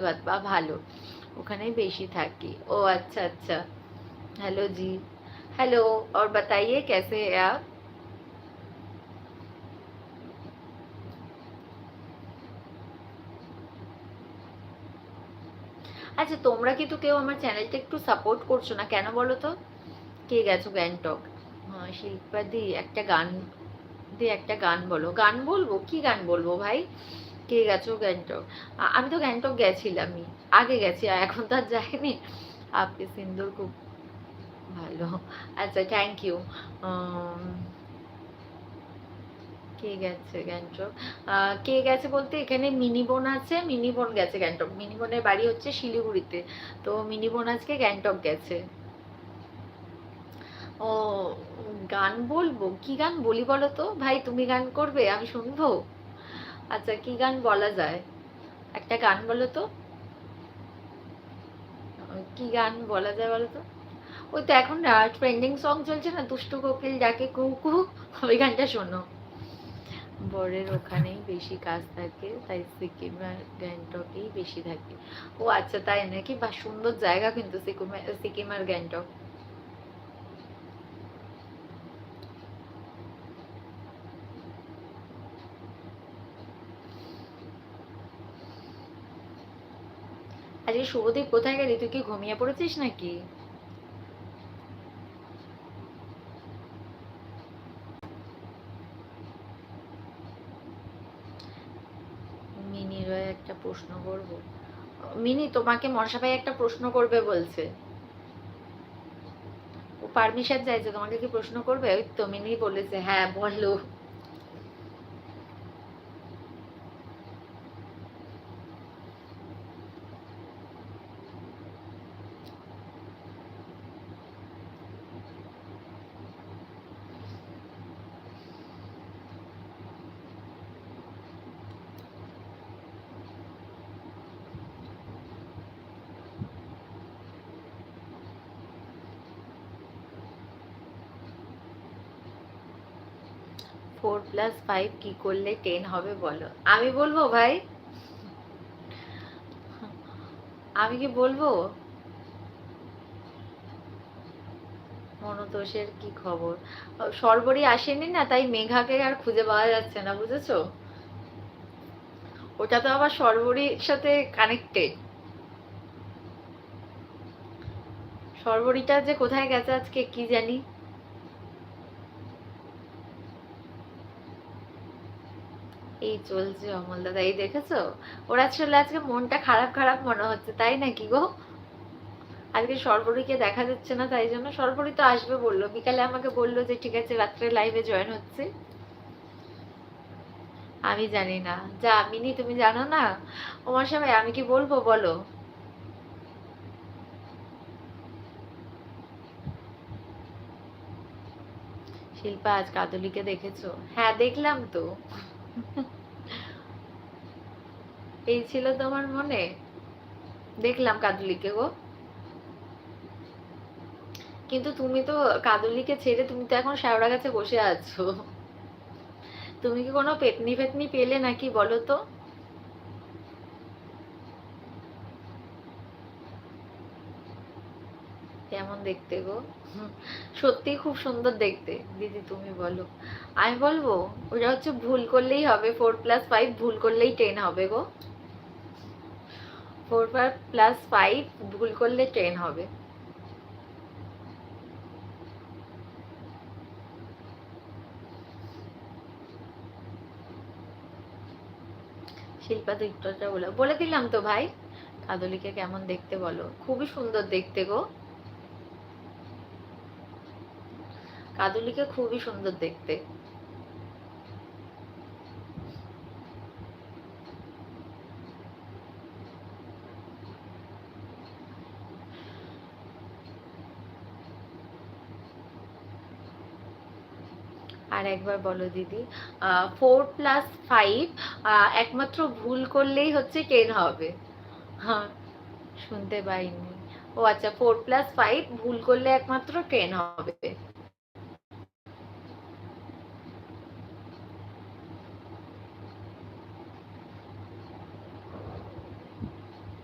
धन्यवाद बा ভালো ওখানেই বেশি থাকি ও अच्छा अच्छा हेलो जी हेलो और बताइए कैसे हैं आप আচ্ছা তোমরা কিন্তু কেউ আমার চ্যানেলটা একটু সাপোর্ট করছো না কেন বলো তো কে গেছো গ্যাংটক শিল্পা দি একটা গান একটা গান বলো গান বলবো কি গান বলবো ভাই কে গেছো গ্যাংটক আমি তো গ্যাংটক গেছিলামই আগে গেছি এখন তো আর যাইনি আপনি সিন্দুর খুব ভালো আচ্ছা থ্যাংক ইউ কে গেছে গ্যাংটক কে গেছে বলতে এখানে মিনি বোন আছে মিনি বোন গেছে গ্যাংটক মিনি বোনের বাড়ি হচ্ছে শিলিগুড়িতে তো মিনি বোন আজকে গ্যাংটক গেছে ও গান বলবো কি গান বলি বলো তো ভাই তুমি গান করবে আমি শুনবো আচ্ছা কি গান বলা যায় একটা গান বলো তো কি গান বলা যায় বলো তো ওই তো এখন ট্রেন্ডিং সং চলছে না দুষ্টু কোকিল ডাকে কুকু ওই গানটা শোনো বরের ওখানেই বেশি কাজ থাকে তাই সিকিম আর গ্যাংটকেই বেশি থাকে ও আচ্ছা তাই নাকি বা সুন্দর জায়গা কিন্তু সিকিম আর গ্যাংটক আজকে শুভদীপ কোথায় গেলি তুই কি ঘুমিয়ে পড়েছিস নাকি মিনির একটা প্রশ্ন করবো মিনি তোমাকে মনসা ভাই একটা প্রশ্ন করবে বলছে ও পারমিশন চাইছে তোমাকে কি প্রশ্ন করবে ওই তো মিনি বলেছে হ্যাঁ বলো ফোর প্লাস ফাইভ কি করলে টেন হবে বলো আমি বলবো ভাই আমি কি বলবো মনোতোষের কি খবর সর্বরী আসেনি না তাই মেঘাকে আর খুঁজে পাওয়া যাচ্ছে না বুঝেছো ওটা তো আবার সর্বরীর সাথে কানেক্টেড সর্বরীটা যে কোথায় গেছে আজকে কি জানি এই চলছে অমল দাদা এই দেখেছো ওরা আসলে আজকে মনটা খারাপ খারাপ মনে হচ্ছে তাই নাকি গো আজকে সর্বরীকে দেখা যাচ্ছে না তাই জন্য সর্বরী তো আসবে বললো বিকালে আমাকে বললো যে ঠিক আছে রাত্রে লাইভে জয়েন হচ্ছে আমি জানি না যা মিনি তুমি জানো না ওমার সবাই আমি কি বলবো বলো শিল্পা আজ কাদলিকে দেখেছো হ্যাঁ দেখলাম তো এই ছিল তোমার মনে দেখলাম কাদলিকে গো কিন্তু তুমি তো কাদলিকে ছেড়ে তুমি তো এখন শ্যাওড়া গাছে বসে আছো তুমি কি কোনো পেতনি ফেতনি পেলে নাকি বলো তো কেমন দেখতে গো সত্যি খুব সুন্দর দেখতে দিদি তুমি বলো আমি বলবো ওটা হচ্ছে ভুল করলেই হবে ফোর প্লাস ফাইভ ভুল করলেই টেন হবে গো ফোর প্লাস ফাইভ ভুল করলে টেন হবে শিল্পা তো একটুটা বলে দিলাম তো ভাই কাদলিকে কেমন দেখতে বলো খুবই সুন্দর দেখতে গো কাদলিকে খুবই সুন্দর দেখতে আর একবার বলো দিদি ফোর প্লাস ফাইভ একমাত্র ভুল করলেই হচ্ছে টেন হবে হ্যাঁ শুনতে পাইনি ও আচ্ছা ফোর প্লাস ফাইভ ভুল করলে একমাত্র টেন হবে